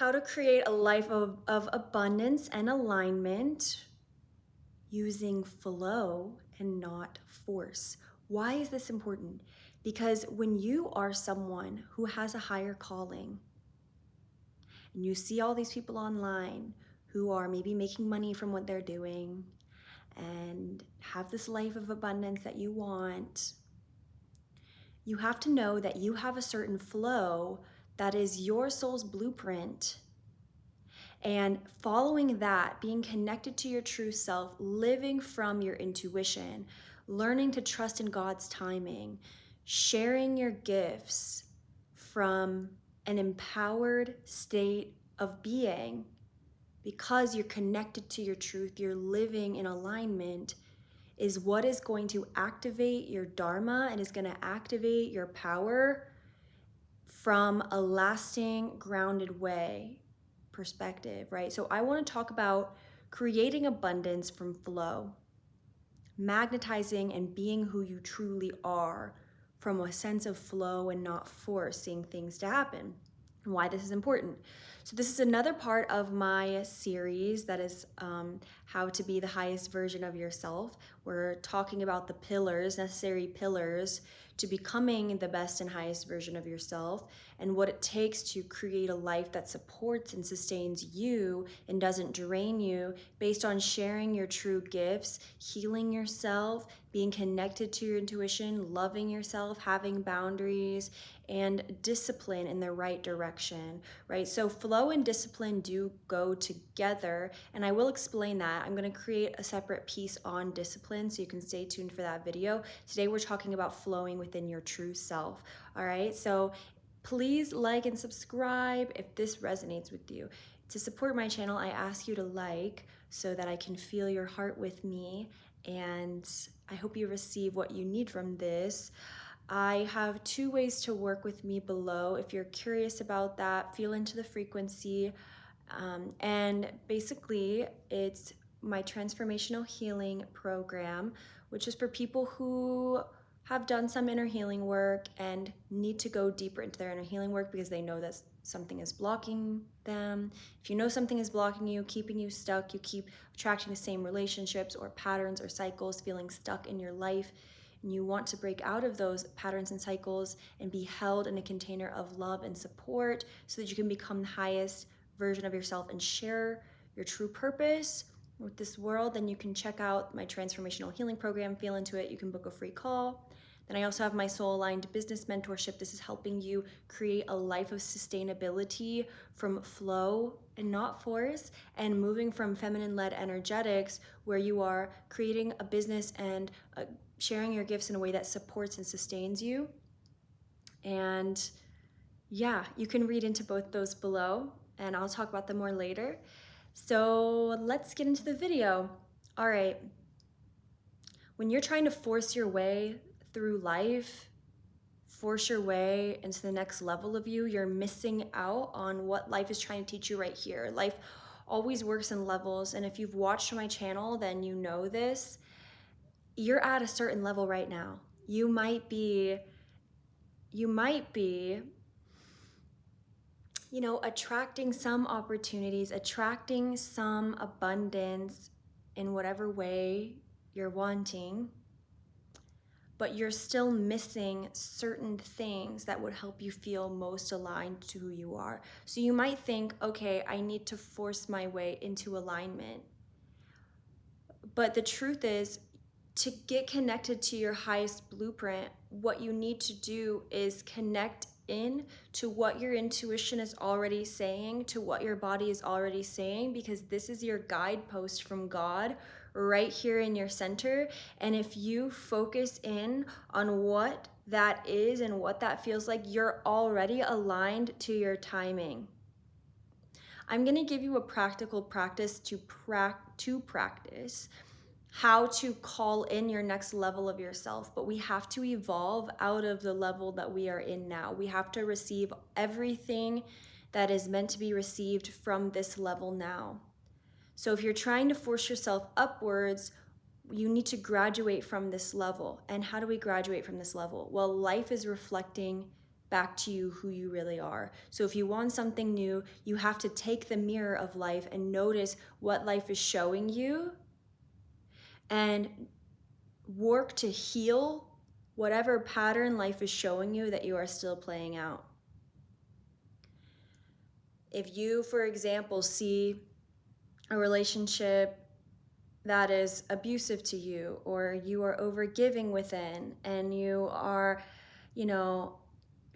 how to create a life of abundance and alignment using flow and not force. Why is this important? Because when you are someone who has a higher calling and you see all these people online who are maybe making money from what they're doing and have this life of abundance that you want, you have to know that you have a certain flow that is your soul's blueprint. And following that, being connected to your true self, living from your intuition, learning to trust in God's timing, sharing your gifts from an empowered state of being because you're connected to your truth, you're living in alignment, is what is going to activate your dharma and is going to activate your power from a lasting, grounded way perspective, right? So I want to talk about creating abundance from flow, magnetizing and being who you truly are from a sense of flow and not forcing things to happen, and why this is important. So this is another part of my series that is how to be the highest version of yourself. We're talking about the pillars, necessary pillars to becoming the best and highest version of yourself, and what it takes to create a life that supports and sustains you and doesn't drain you, based on sharing your true gifts, healing yourself, being connected to your intuition, loving yourself, having boundaries, and discipline in the right direction, right? So flow and discipline do go together, and I will explain that. I'm going to create a separate piece on discipline, so you can stay tuned for that video. Today we're talking about flowing within your true self, all right? So please like and subscribe if this resonates with you. To support my channel, I ask you to like so that I can feel your heart with me, and I hope you receive what you need from this. I have 2 ways to work with me below. If you're curious about that, feel into the frequency. And basically, it's my transformational healing program, which is for people who have done some inner healing work and need to go deeper into their inner healing work because they know that something is blocking them. If you know something is blocking you, keeping you stuck, you keep attracting the same relationships or patterns or cycles, feeling stuck in your life, and you want to break out of those patterns and cycles and be held in a container of love and support so that you can become the highest version of yourself and share your true purpose with this world, then you can check out my transformational healing program, feel into it. You can book a free call. Then I also have my soul aligned business mentorship. This is helping you create a life of sustainability from flow and not force, and moving from feminine led energetics, where you are creating a business and sharing your gifts in a way that supports and sustains you. And yeah, you can read into both those below, and I'll talk about them more later. So let's get into the video. All right, when you're trying to force your way through life, force your way into the next level of you, you're missing out on what life is trying to teach you right here. Life always works in levels, and if you've watched my channel, then you know this. You're at a certain level right now. You might be attracting some opportunities, attracting some abundance in whatever way you're wanting, but you're still missing certain things that would help you feel most aligned to who you are. So you might think, okay, I need to force my way into alignment. But the truth is, to get connected to your highest blueprint, what you need to do is connect in to what your intuition is already saying, to what your body is already saying, because this is your guidepost from God right here in your center. And if you focus in on what that is and what that feels like, you're already aligned to your timing. I'm going to give you a practical practice to practice how to call in your next level of yourself, but we have to evolve out of the level that we are in now. We have to receive everything that is meant to be received from this level now. So if you're trying to force yourself upwards, you need to graduate from this level. And how do we graduate from this level? Well, life is reflecting back to you who you really are. So if you want something new, you have to take the mirror of life and notice what life is showing you and work to heal whatever pattern life is showing you that you are still playing out. If you, for example, see a relationship that is abusive to you, or you are overgiving within and you are,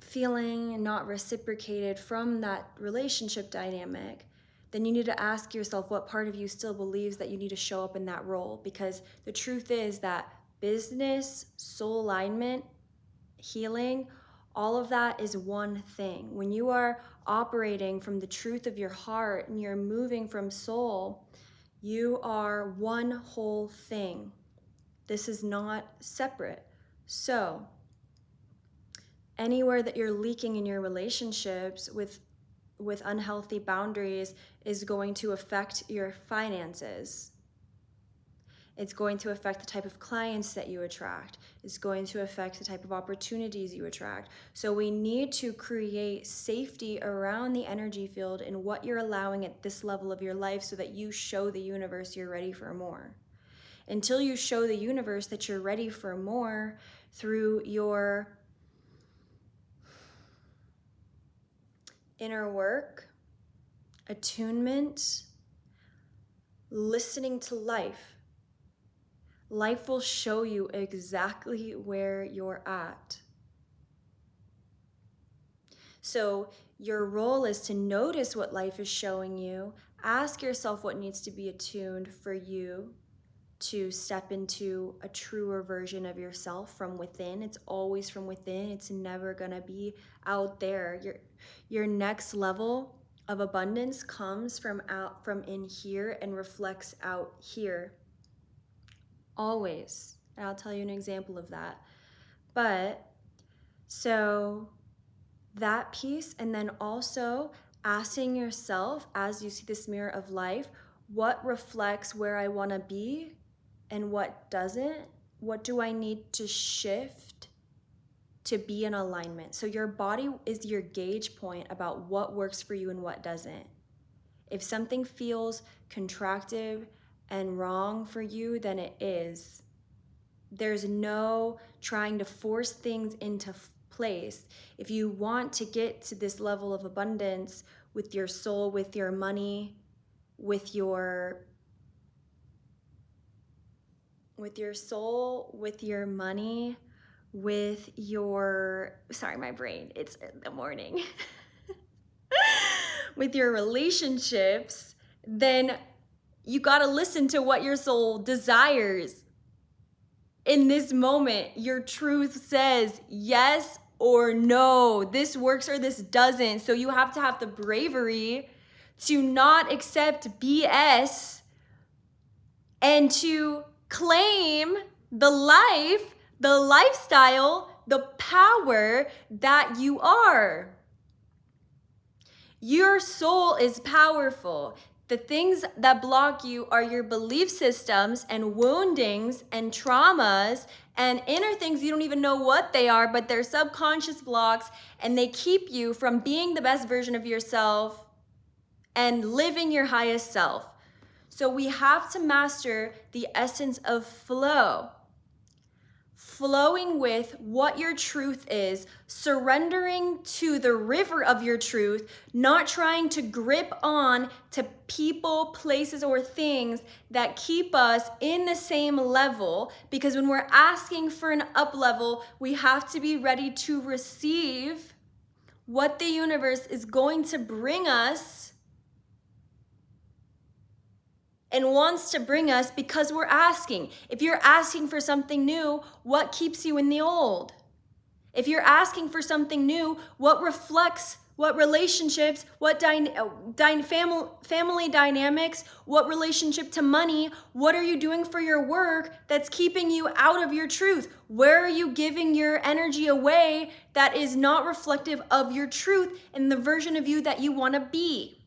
feeling not reciprocated from that relationship dynamic, then you need to ask yourself what part of you still believes that you need to show up in that role. Because the truth is that business, soul alignment, healing, all of that is one thing. When you are operating from the truth of your heart and you're moving from soul, you are one whole thing. This is not separate. So, anywhere that you're leaking in your relationships with unhealthy boundaries is going to affect your finances. It's going to affect the type of clients that you attract. It's going to affect the type of opportunities you attract. So we need to create safety around the energy field and what you're allowing at this level of your life so that you show the universe you're ready for more. Until you show the universe that you're ready for more through your inner work, attunement, listening to life, life will show you exactly where you're at. So your role is to notice what life is showing you, ask yourself what needs to be attuned for you to step into a truer version of yourself from within. It's always from within. It's never gonna be out there. Your next level of abundance comes from in here and reflects out here. Always. And I'll tell you an example of that. But so that piece, and then also asking yourself as you see this mirror of life, what reflects where I want to be and what doesn't? What do I need to shift to be in alignment? So your body is your gauge point about what works for you and what doesn't. If something feels contractive and wrong for you, then it is. There's no trying to force things into place. If you want to get to this level of abundance with your soul, with your money, with your soul, with your money, with your, sorry, my brain, it's in the morning, with your relationships, then you got to listen to what your soul desires. In this moment, your truth says yes or no. This works or this doesn't. So you have to have the bravery to not accept BS and to claim the life, the lifestyle, the power that you are. Your soul is powerful. The things that block you are your belief systems and woundings and traumas and inner things you don't even know what they are, but they're subconscious blocks, and they keep you from being the best version of yourself and living your highest self. So we have to master the essence of flow. Flowing with what your truth is, surrendering to the river of your truth, not trying to grip on to people, places, or things that keep us in the same level. Because when we're asking for an up level, we have to be ready to receive what the universe is going to bring us and wants to bring us because we're asking. If you're asking for something new, what keeps you in the old? If you're asking for something new, what reflects, what relationships, what family dynamics, what relationship to money, what are you doing for your work that's keeping you out of your truth? Where are you giving your energy away that is not reflective of your truth and the version of you that you want to be?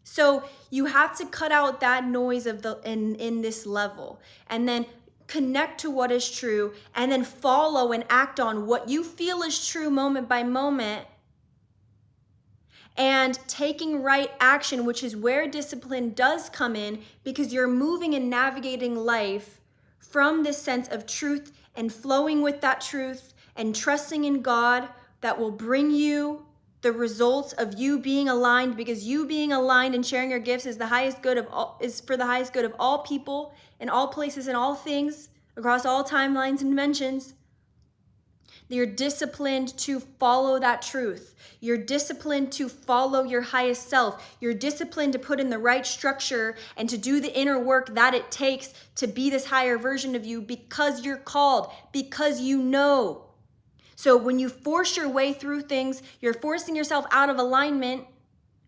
So you have to cut out that noise of in this level, and then connect to what is true, and then follow and act on what you feel is true moment by moment, and taking right action, which is where discipline does come in, because you're moving and navigating life from this sense of truth and flowing with that truth and trusting in God that will bring you the results of you being aligned, because you being aligned and sharing your gifts is the highest good of all, is for the highest good of all people in all places and all things across all timelines and dimensions. You're disciplined to follow that truth. You're disciplined to follow your highest self. You're disciplined to put in the right structure and to do the inner work that it takes to be this higher version of you, because you're called, because you know. So when you force your way through things, you're forcing yourself out of alignment.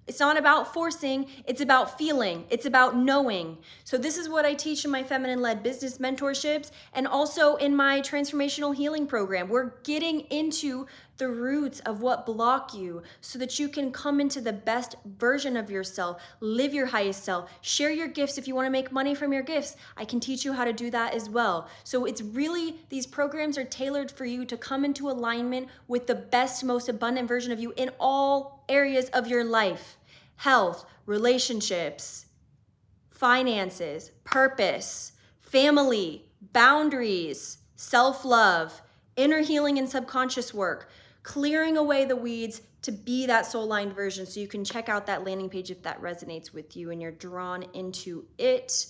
It's not about forcing, it's about feeling, it's about knowing. So this is what I teach in my feminine-led business mentorships and also in my transformational healing program. We're getting into the roots of what block you so that you can come into the best version of yourself, live your highest self, share your gifts. If you want to make money from your gifts, I can teach you how to do that as well. So it's really, these programs are tailored for you to come into alignment with the best, most abundant version of you in all areas of your life: health, relationships, finances, purpose, family, boundaries, self-love, inner healing and subconscious work, clearing away the weeds to be that soul-aligned version. So you can check out that landing page if that resonates with you and you're drawn into it.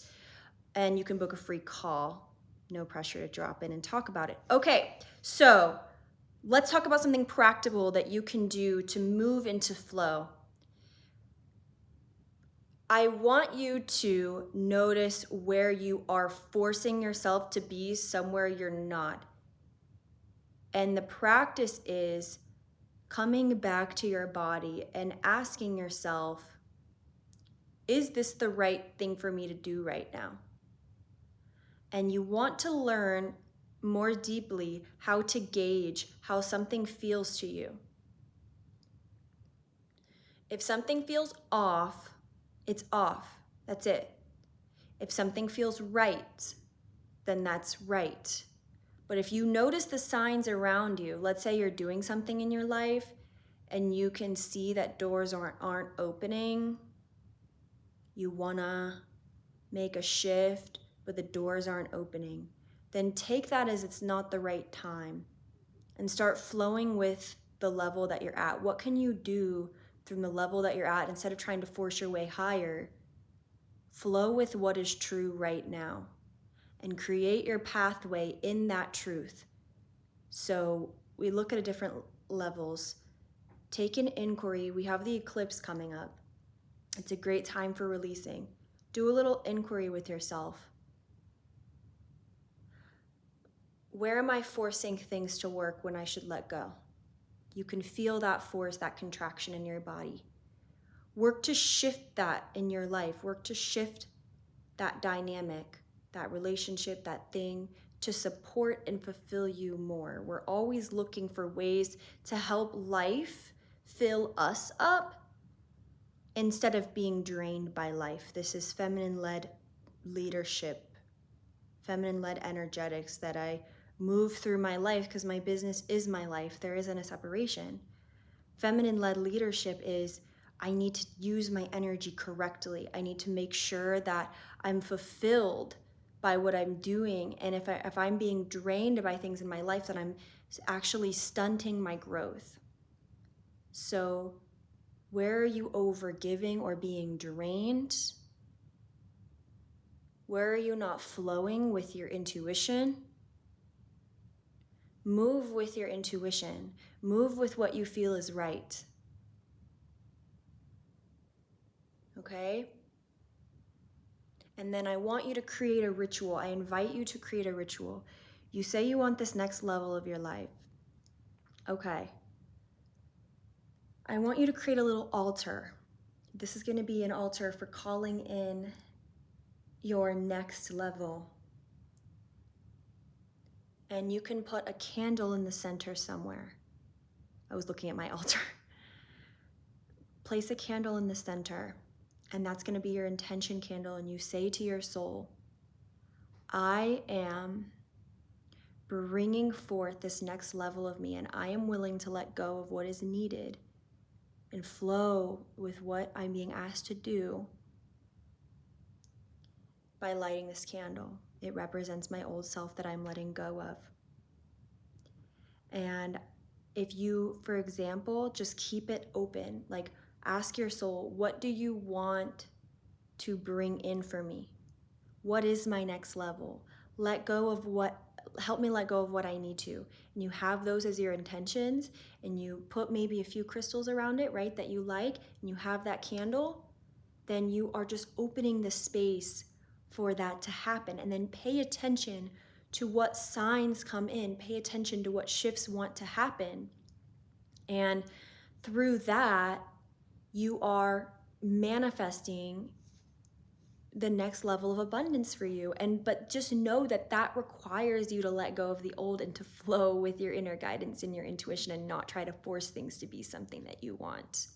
And you can book a free call. No pressure to drop in and talk about it. Okay, so let's talk about something practical that you can do to move into flow. I want you to notice where you are forcing yourself to be somewhere you're not. And the practice is coming back to your body and asking yourself, is this the right thing for me to do right now? And you want to learn more deeply how to gauge how something feels to you. If something feels off, it's off. That's it. If something feels right, then that's right. But if you notice the signs around you, let's say you're doing something in your life and you can see that doors aren't opening, you wanna make a shift, but the doors aren't opening, then take that as it's not the right time and start flowing with the level that you're at. What can you do from the level that you're at instead of trying to force your way higher? Flow with what is true right now and create your pathway in that truth. So we look at different levels. Take an inquiry. We have the eclipse coming up. It's a great time for releasing. Do a little inquiry with yourself. Where am I forcing things to work when I should let go? You can feel that force, that contraction in your body. Work to shift that in your life. Work to shift that dynamic, that relationship, that thing, to support and fulfill you more. We're always looking for ways to help life fill us up instead of being drained by life. This is feminine-led leadership, feminine-led energetics that I move through my life because my business is my life. There isn't a separation. Feminine-led leadership is, I need to use my energy correctly. I need to make sure that I'm fulfilled by what I'm doing. And if I'm being drained by things in my life, then I'm actually stunting my growth. So where are you overgiving or being drained? Where are you not flowing with your intuition? Move with your intuition. Move with what you feel is right. Okay? And then I want you to create a ritual. I invite you to create a ritual. You say you want this next level of your life. Okay. I want you to create a little altar. This is going to be an altar for calling in your next level. And you can put a candle in the center somewhere. I was looking at my altar. Place a candle in the center, and that's going to be your intention candle. And you say to your soul, I am bringing forth this next level of me, and I am willing to let go of what is needed and flow with what I'm being asked to do by lighting this candle. It represents my old self that I'm letting go of. And if you, for example, just keep it open, like ask your soul, what do you want to bring in for me? What is my next level? Help me let go of what I need to. And you have those as your intentions, and you put maybe a few crystals around it, right, that you like, and you have that candle, then you are just opening the space for that to happen. And then pay attention to what signs come in, pay attention to what shifts want to happen. And through that, you are manifesting the next level of abundance for you. But just know that that requires you to let go of the old and to flow with your inner guidance and your intuition, and not try to force things to be something that you want.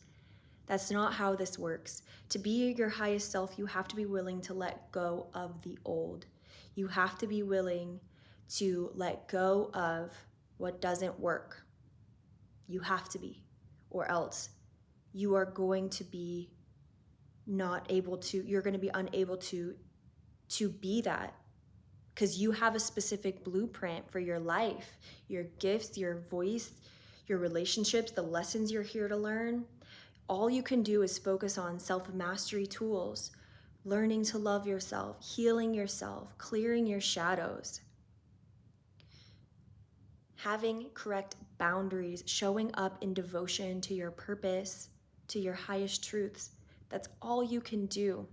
That's not how this works. To be your highest self, you have to be willing to let go of the old. You have to be willing to let go of what doesn't work. You have to be, or else you are going to be you're going to be unable to be that, because you have a specific blueprint for your life, your gifts, your voice, your relationships, the lessons you're here to learn. All you can do is focus on self-mastery tools, learning to love yourself, healing yourself, clearing your shadows, having correct boundaries, showing up in devotion to your purpose, to your highest truths. That's all you can do.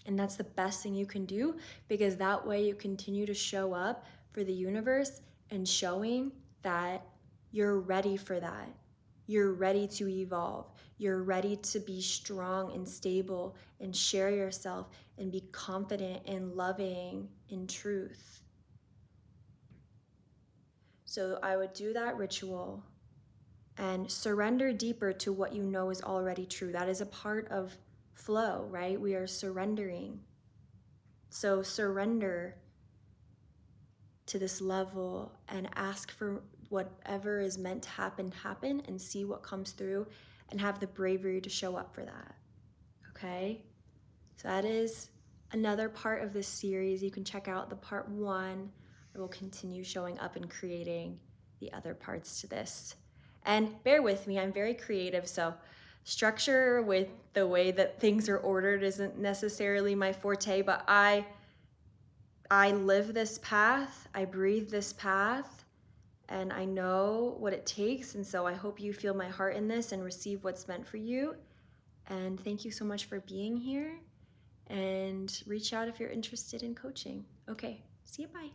And that's the best thing you can do, because that way you continue to show up for the universe and showing that you're ready for that. You're ready to evolve. You're ready to be strong and stable and share yourself and be confident and loving in truth. So I would do that ritual and surrender deeper to what you know is already true. That is a part of flow, right? We are surrendering. So surrender to this level and ask for whatever is meant to happen, and see what comes through, and have the bravery to show up for that. Okay? So that is another part of this series. You can check out the part 1. I will continue showing up and creating the other parts to this. And bear with me, I'm very creative, so structure with the way that things are ordered isn't necessarily my forte, but I live this path, I breathe this path, and I know what it takes. And so I hope you feel my heart in this and receive what's meant for you. And thank you so much for being here. And reach out if you're interested in coaching. Okay, see you, bye.